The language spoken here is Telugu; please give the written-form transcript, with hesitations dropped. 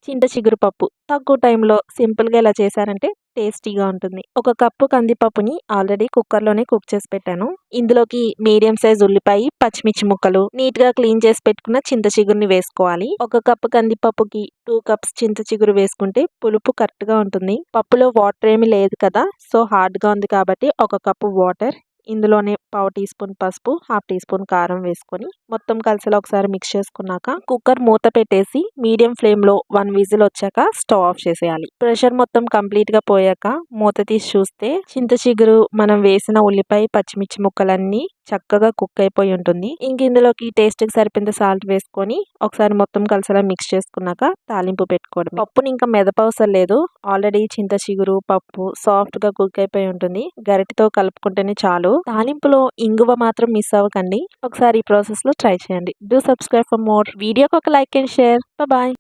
చింత చిగురు పప్పు తక్కువ టైంలో సింపుల్గా ఎలా చేశారంటే టేస్టీగా ఉంటుంది. ఒక కప్పు కందిపప్పుని ఆల్రెడీ కుక్కర్లోనే కుక్ చేసి పెట్టాను. ఇందులోకి మీడియం సైజ్ ఉల్లిపాయ, పచ్చిమిర్చి ముక్కలు, నీట్ గా క్లీన్ చేసి పెట్టుకున్న చింత చిగురుని వేసుకోవాలి. ఒక కప్పు కందిపప్పుకి 2 కప్స్ చింత చిగురు వేసుకుంటే పులుపు కరెక్ట్ గా ఉంటుంది. పప్పులో వాటర్ ఏమీ లేదు కదా, సో హార్డ్ గా ఉంది కాబట్టి ఒక కప్పు వాటర్, ఇందులోనే పావు టీ స్పూన్ పసుపు, హాఫ్ టీ స్పూన్ కారం వేసుకొని మొత్తం కలిసేలా ఒకసారి మిక్స్ చేసుకున్నాక కుక్కర్ మూత పెట్టేసి మీడియం ఫ్లేమ్ లో 1 విజిల్ వచ్చాక స్టవ్ ఆఫ్ చేసేయాలి. ప్రెషర్ మొత్తం కంప్లీట్ గా పోయాక మూత తీసి చూస్తే చింత చిగురు, మనం వేసిన ఉల్లిపాయ, పచ్చిమిర్చి ముక్కలన్నీ చక్కగా కుక్ అయిపోయి ఉంటుంది. ఇంక ఇందులోకి టేస్ట్ కి సరిపోయిన సాల్ట్ వేసుకొని ఒకసారి మొత్తం కలిసేలా మిక్స్ చేసుకున్నాక తాలింపు పెట్టుకోవడం. పప్పుని ఇంకా మెదపవసరం లేదు, ఆల్రెడీ చింత చిగురు పప్పు సాఫ్ట్ గా కుక్ అయిపోయి ఉంటుంది. గరిటతో కలుపుకుంటేనే చాలు. తాలింపులో ఇంగువ మాత్రం మిస్ అవ్వకండి. ఒకసారి ఈ ప్రాసెస్ లో ట్రై చేయండి. Do subscribe for more. వీడియోకి ఒక లైక్ అండ్ షేర్. బాయ్.